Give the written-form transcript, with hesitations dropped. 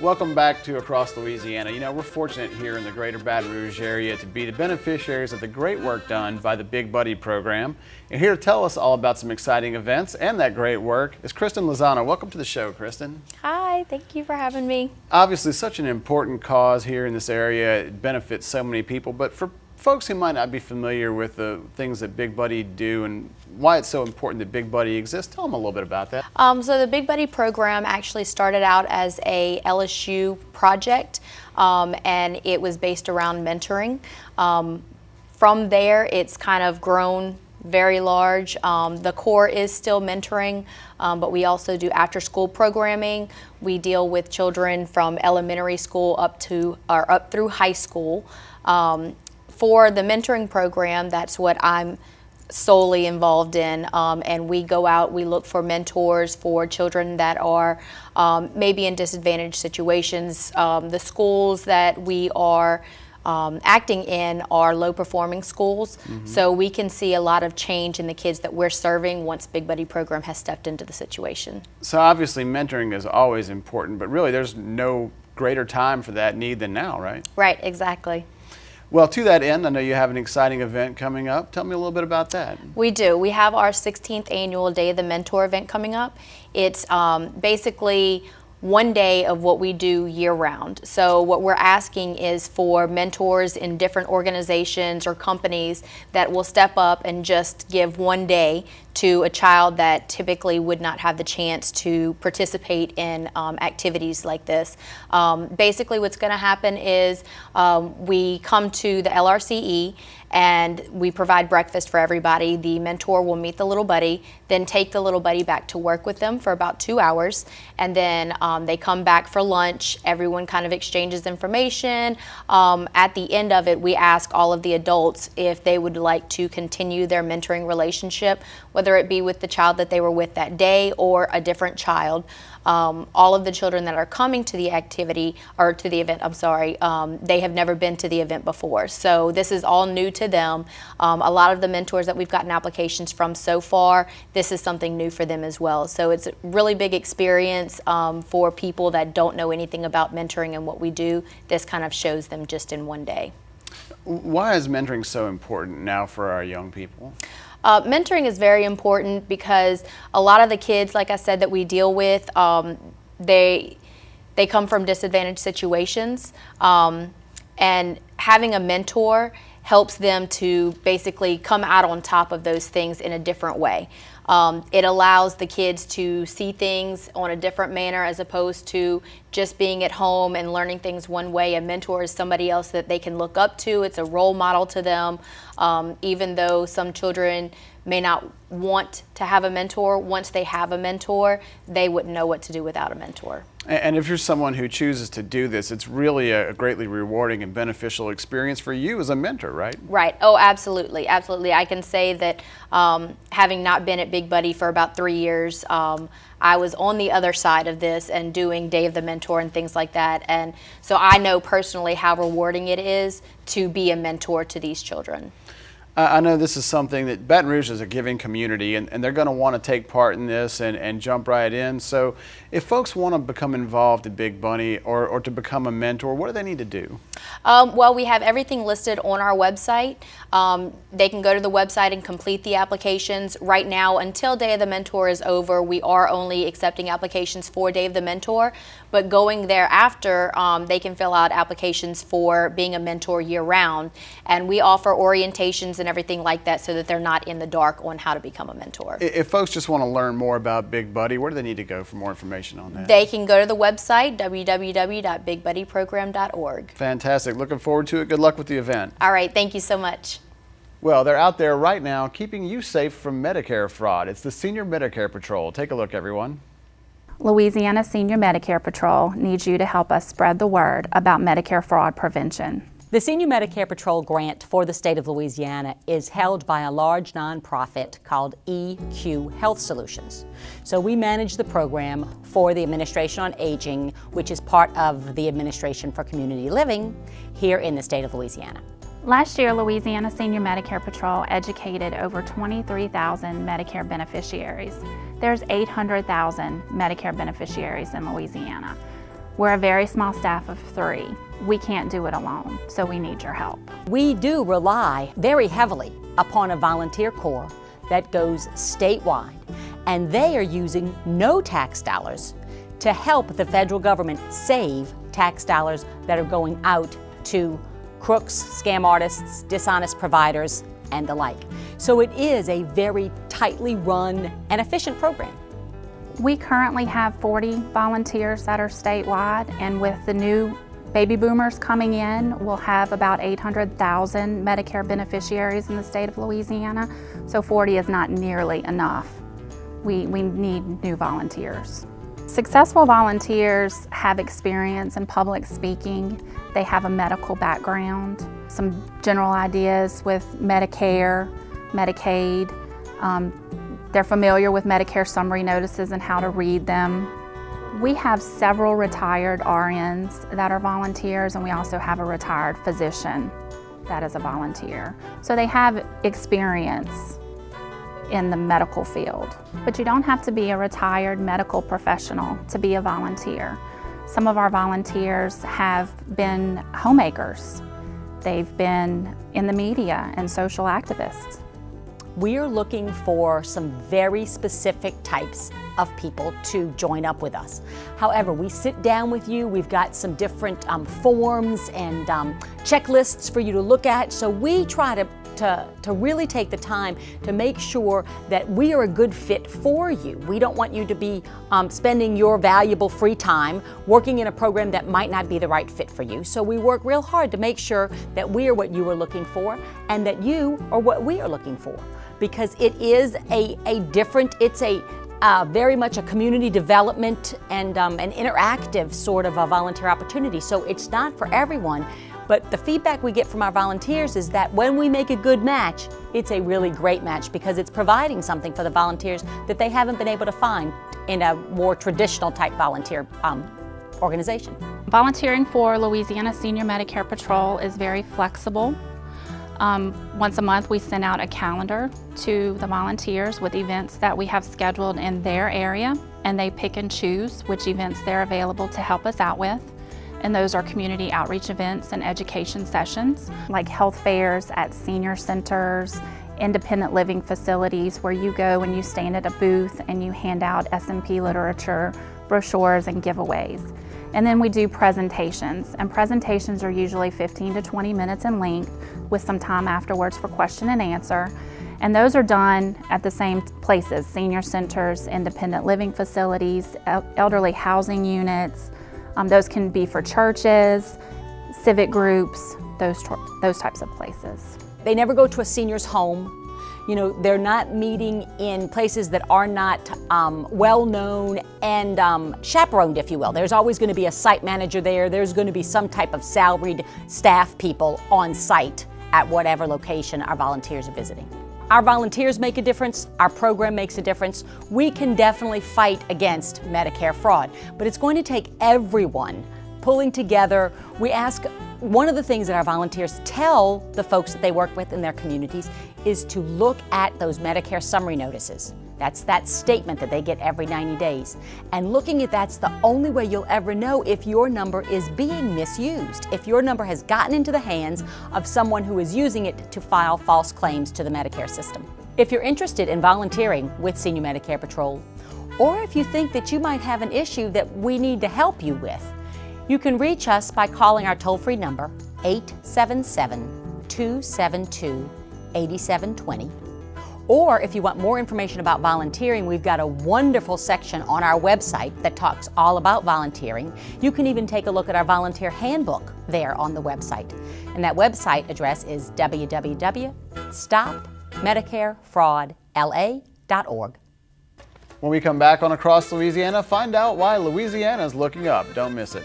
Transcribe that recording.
Welcome back to Across Louisiana. You know, we're fortunate here in the greater Baton Rouge area to be the beneficiaries of the great work done by the Big Buddy program. And here to tell us all about some exciting events and that great work is Kristen Lizana. Welcome to the show, Kristen. Hi, thank you for having me. Obviously, such an important cause here in this area. It benefits so many people, but for folks who might not be familiar with the things that Big Buddy do and why it's so important that Big Buddy exists, tell them a little bit about that. So the Big Buddy program actually started out as a LSU project, and it was based around mentoring. From there, it's kind of grown very large. The core is still mentoring, but we also do after-school programming. We deal with children from elementary school up through high school. For the mentoring program, that's what I'm solely involved in, and we go out, we look for mentors for children that are maybe in disadvantaged situations. The schools that we are acting in are low-performing schools, so we can see a lot of change in the kids that we're serving once Big Buddy program has stepped into the situation. So obviously mentoring is always important, but really there's no greater time for that need than now, right? Right, exactly. Well, to that end, I know you have an exciting event coming up. Tell me a little bit about that. We do. We have our 16th annual Day of the Mentor event coming up. It's basically one day of what we do year-round. So what we're asking is for mentors in different organizations or companies that will step up and just give one day to a child that typically would not have the chance to participate in activities like this. Basically what's going to happen is we come to the LRCE and we provide breakfast for everybody. The mentor will meet the little buddy, then take the little buddy back to work with them for about 2 hours, and then they come back for lunch. Everyone kind of exchanges information. At the end of it, we ask all of the adults if they would like to continue their mentoring relationship, whether it be with the child that they were with that day or a different child. All of the children that are coming to the activity, or to the event, I'm sorry, they have never been to the event before. So this is all new to them. A lot of the mentors that we've gotten applications from so far, this is something new for them as well. So it's a really big experience for people that don't know anything about mentoring and what we do. This kind of shows them just in one day. Why is mentoring so important now for our young people? Mentoring is very important because a lot of the kids, like I said, that we deal with, they come from disadvantaged situations, and having a mentor helps them to basically come out on top of those things in a different way. It allows the kids to see things on a different manner as opposed to just being at home and learning things one way. A mentor is somebody else that they can look up to. It's a role model to them. Even though some children may not want to have a mentor, once they have a mentor, they wouldn't know what to do without a mentor. And if you're someone who chooses to do this, it's really a greatly rewarding and beneficial experience for you as a mentor, right? Right. Oh, absolutely. Absolutely. I can say that having not been at Big Buddy for about 3 years, I was on the other side of this and doing Day of the Mentor and things like that. And so I know personally how rewarding it is to be a mentor to these children. I know this is something that Baton Rouge is a giving community, and they're going to want to take part in this and jump right in. So if folks want to become involved in Big Buddy or to become a mentor, what do they need to do? Well, we have everything listed on our website. They can go to the website and complete the applications. Right now, until Day of the Mentor is over, we are only accepting applications for Day of the Mentor, but going thereafter, they can fill out applications for being a mentor year-round. And we offer orientations and everything like that so that they're not in the dark on how to become a mentor. If folks just want to learn more about Big Buddy, where do they need to go for more information on that? They can go to the website, www.bigbuddyprogram.org. Fantastic. Looking forward to it. Good luck with the event. All right. Thank you so much. Well, they're out there right now keeping you safe from Medicare fraud. It's the Senior Medicare Patrol. Take a look, everyone. Louisiana Senior Medicare Patrol needs you to help us spread the word about Medicare fraud prevention. The Senior Medicare Patrol grant for the state of Louisiana is held by a large nonprofit called EQ Health Solutions. So we manage the program for the Administration on Aging, which is part of the Administration for Community Living here in the state of Louisiana. Last year, Louisiana Senior Medicare Patrol educated over 23,000 Medicare beneficiaries. There's 800,000 Medicare beneficiaries in Louisiana. We're a very small staff of 3. We can't do it alone, so we need your help. We do rely very heavily upon a volunteer corps that goes statewide, and they are using no tax dollars to help the federal government save tax dollars that are going out to crooks, scam artists, dishonest providers, and the like. So it is a very tightly run and efficient program. We currently have 40 volunteers that are statewide, and with the new baby boomers coming in, we'll have about 800,000 Medicare beneficiaries in the state of Louisiana, so 40 is not nearly enough. We need new volunteers. Successful volunteers have experience in public speaking. They have a medical background, some general ideas with Medicare, Medicaid. They're familiar with Medicare summary notices and how to read them. We have several retired RNs that are volunteers, and we also have a retired physician that is a volunteer. So they have experience in the medical field. But you don't have to be a retired medical professional to be a volunteer. Some of our volunteers have been homemakers. They've been in the media and social activists. We're looking for some very specific types of people to join up with us. However, we sit down with you, we've got some different forms and checklists for you to look at, so we try to really take the time to make sure that we are a good fit for you. We don't want you to be spending your valuable free time working in a program that might not be the right fit for you. So we work real hard to make sure that we are what you are looking for and that you are what we are looking for. Because it is it's very much a community development and an interactive sort of a volunteer opportunity. So it's not for everyone, but the feedback we get from our volunteers is that when we make a good match, it's a really great match because it's providing something for the volunteers that they haven't been able to find in a more traditional type volunteer organization. Volunteering for Louisiana Senior Medicare Patrol is very flexible. Once a month we send out a calendar to the volunteers with events that we have scheduled in their area, and they pick and choose which events they're available to help us out with. And those are community outreach events and education sessions, like health fairs at senior centers, independent living facilities where you go and you stand at a booth and you hand out S&P literature, brochures, and giveaways. And then we do presentations, and presentations are usually 15 to 20 minutes in length with some time afterwards for question and answer. And those are done at the same places: senior centers, independent living facilities, elderly housing units. Those can be for churches, civic groups, those types of places. They never go to a senior's home. You know, they're not meeting in places that are not well-known and chaperoned, if you will. There's always going to be a site manager there. There's going to be some type of salaried staff people on site at whatever location our volunteers are visiting. Our volunteers make a difference. Our program makes a difference. We can definitely fight against Medicare fraud, but it's going to take everyone pulling together. We ask, one of the things that our volunteers tell the folks that they work with in their communities is to look at those Medicare summary notices. That's that statement that they get every 90 days. And looking at that's the only way you'll ever know if your number is being misused, if your number has gotten into the hands of someone who is using it to file false claims to the Medicare system. If you're interested in volunteering with Senior Medicare Patrol, or if you think that you might have an issue that we need to help you with, you can reach us by calling our toll-free number, 877-272-8720. Or if you want more information about volunteering, we've got a wonderful section on our website that talks all about volunteering. You can even take a look at our volunteer handbook there on the website. And that website address is www.stopmedicarefraudla.org. When we come back on Across Louisiana, find out why Louisiana is looking up. Don't miss it.